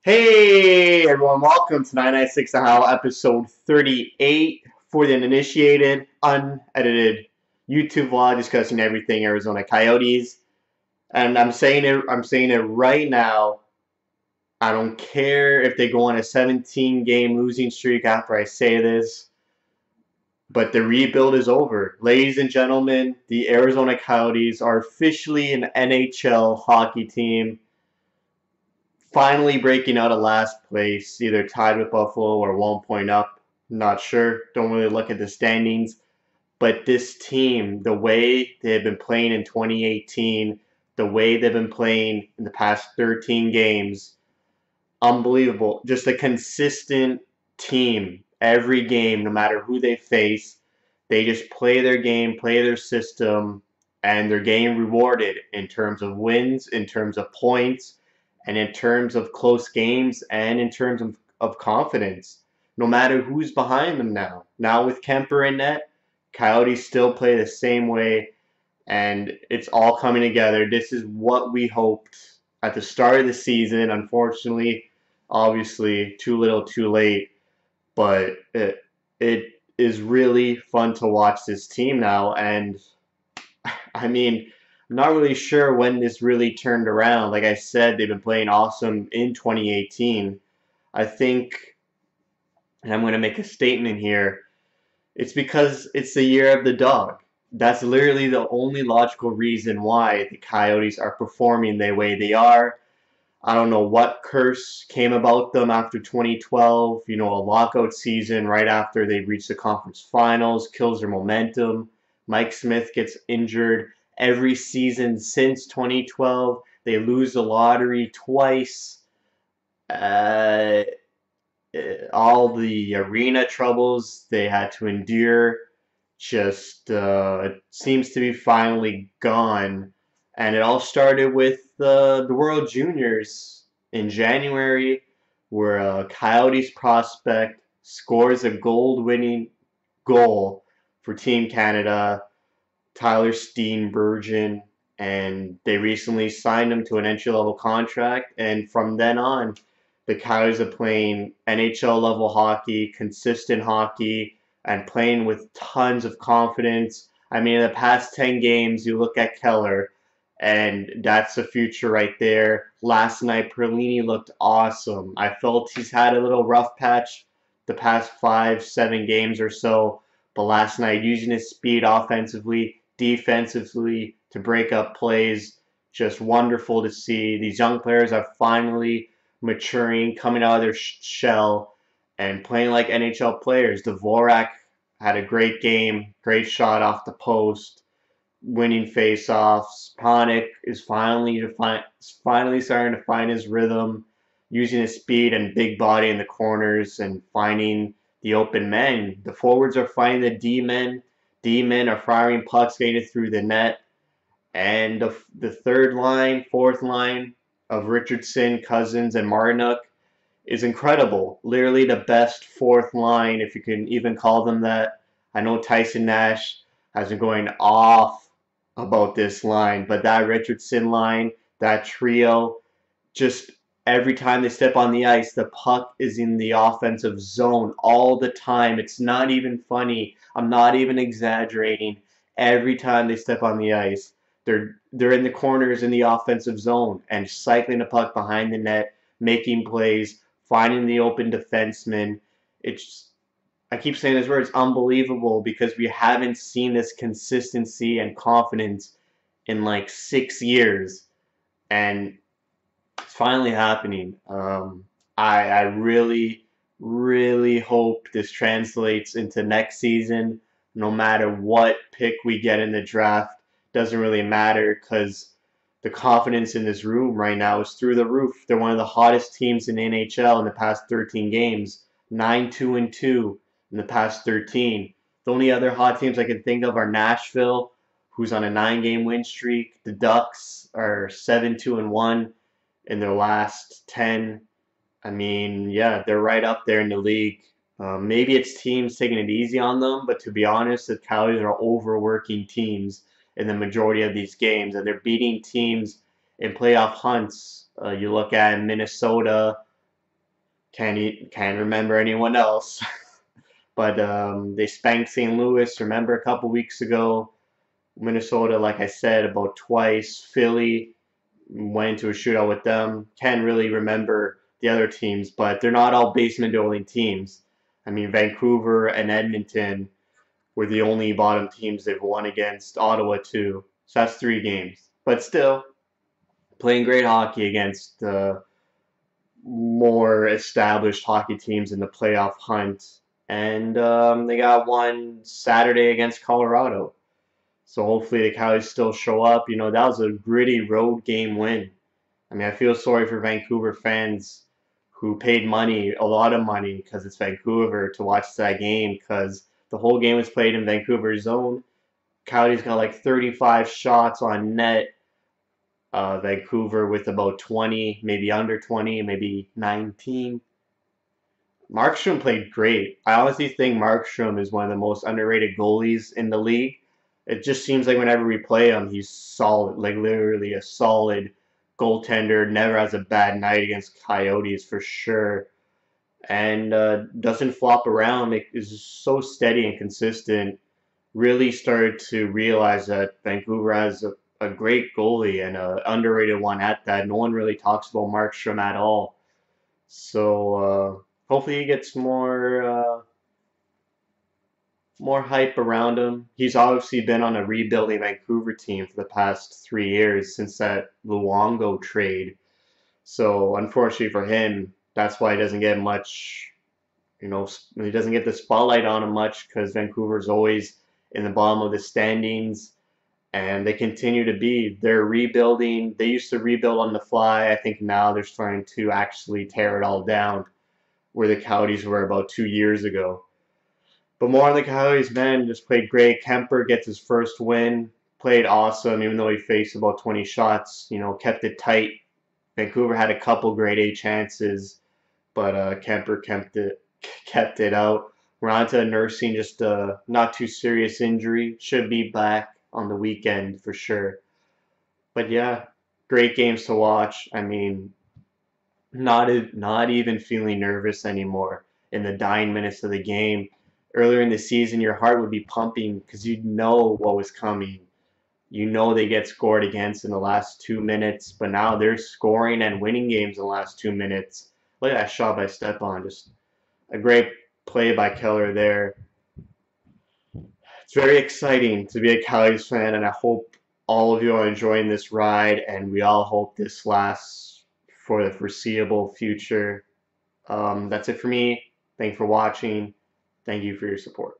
Hey everyone, welcome to 99.6 The Howl, episode 38 for the uninitiated, unedited YouTube vlog discussing everything Arizona Coyotes. And I'm saying it right now. I don't care if they go on a 17-game losing streak after I say this, but the rebuild is over. Ladies and gentlemen, the Arizona Coyotes are officially an NHL hockey team, finally breaking out of last place, either tied with Buffalo or 1 point up. Not sure. Don't really look at the standings. But this team, the way they've been playing in 2018, the way they've been playing in the past 13 games, unbelievable. Just a consistent team. Every game, no matter who they face, they just play their game, play their system, and they're getting rewarded in terms of wins, in terms of points, and in terms of close games, and in terms of confidence. No matter who's behind them now. Now with Kemper in net, Coyotes still play the same way, and it's all coming together. This is what we hoped at the start of the season. Unfortunately, obviously, too little, too late. But it is really fun to watch this team now, and I mean, I'm not really sure when this really turned around. Like I said, they've been playing awesome in 2018. I think, and I'm going to make a statement here, it's because it's the year of the dog. That's literally the only logical reason why the Coyotes are performing the way they are. I don't know what curse came about them after 2012, a lockout season right after they reached the conference finals, kills their momentum. Mike Smith gets injured every season since 2012. They lose the lottery twice. Uh, all the arena troubles they had to endure just seems to be finally gone. And it all started with the World Juniors in January, where a Coyotes prospect scores a gold-winning goal for Team Canada, Tyler Steenbergen, and they recently signed him to an entry-level contract. And from then on, the Coyotes are playing NHL level hockey, consistent hockey, and playing with tons of confidence. I mean, in the past 10 games, you look at Keller, and that's the future right there. Last night, Perlini looked awesome. I felt he's had a little rough patch the past 5, 7 games or so, but last night, using his speed offensively, defensively to break up plays, just wonderful to see. These young players are finally maturing, coming out of their shell, and playing like NHL players. Dvorak had a great game, great shot off the post, winning faceoffs. Panik is finally starting to find his rhythm, using his speed and big body in the corners and finding the open men. The forwards are finding the D-men. D-men are firing pucks, getting it through the net. And the third line, fourth line of Richardson, Cousins, and Martinuk is incredible. Literally the best fourth line, if you can even call them that. I know Tyson Nash has been going off about this line, but that Richardson line, that trio, just every time they step on the ice, the puck is in the offensive zone all the time. It's not even funny. I'm not even exaggerating. Every time they step on the ice, they're in the corners in the offensive zone and cycling the puck behind the net, making plays, finding the open defenseman. It's I keep saying this word, it's unbelievable because we haven't seen this consistency and confidence in like 6 years, and it's finally happening. I really, really hope this translates into next season. No matter what pick we get in the draft, doesn't really matter because the confidence in this room right now is through the roof. They're one of the hottest teams in the NHL in the past 13 games, 9-2-2 in the past 13. The only other hot teams I can think of are Nashville, who's on a 9-game win streak. The Ducks are 7-2-1 in their last 10. I mean, yeah, they're right up there in the league. Maybe it's teams taking it easy on them, but to be honest, the Coyotes are overworking teams in the majority of these games, and they're beating teams in playoff hunts. You look at Minnesota, Can't remember anyone else. But they spanked St. Louis, remember, a couple weeks ago. Minnesota, like I said, about twice. Philly went into a shootout with them. Can't really remember the other teams, but they're not all basement dwelling teams. I mean, Vancouver and Edmonton were the only bottom teams they've won against. Ottawa too. So that's 3 games. But still, playing great hockey against more established hockey teams in the playoff hunt. And they got one Saturday against Colorado. So hopefully the Coyotes still show up. You know, that was a gritty road game win. I mean, I feel sorry for Vancouver fans who paid money, a lot of money, because it's Vancouver to watch that game because the whole game was played in Vancouver's zone. Coyotes got like 35 shots on net. Vancouver with about 20, maybe under 20, maybe 19. Markstrom played great. I honestly think Markstrom is one of the most underrated goalies in the league. It just seems like whenever we play him, he's solid, like literally a solid goaltender. Never has a bad night against Coyotes for sure, and doesn't flop around. Is so steady and consistent. Really started to realize that Vancouver has a great goalie and an underrated one at that. No one really talks about Markstrom at all. So hopefully he gets more hype around him. He's obviously been on a rebuilding Vancouver team for the past 3 years since that Luongo trade. So unfortunately for him, that's why he doesn't get much. He doesn't get the spotlight on him much because Vancouver's always in the bottom of the standings, and they continue to be. They're rebuilding. They used to rebuild on the fly. I think now they're starting to actually tear it all down, where the Coyotes were about 2 years ago. But more on the Coyotes, man, just played great. Kemper gets his first win. Played awesome, even though he faced about 20 shots. Kept it tight. Vancouver had a couple grade A chances, but Kemper kept it out. We're on to nursing just a not too serious injury. Should be back on the weekend for sure. But yeah, great games to watch. I mean, not even feeling nervous anymore in the dying minutes of the game. Earlier in the season, your heart would be pumping because you know what was coming. You know they get scored against in the last 2 minutes, but now they're scoring and winning games in the last 2 minutes. Look at that shot by Stepan. Just a great play by Keller there. It's very exciting to be a Coyotes fan, and I hope all of you are enjoying this ride, and we all hope this lasts for the foreseeable future. That's it for me. Thanks for watching. Thank you for your support.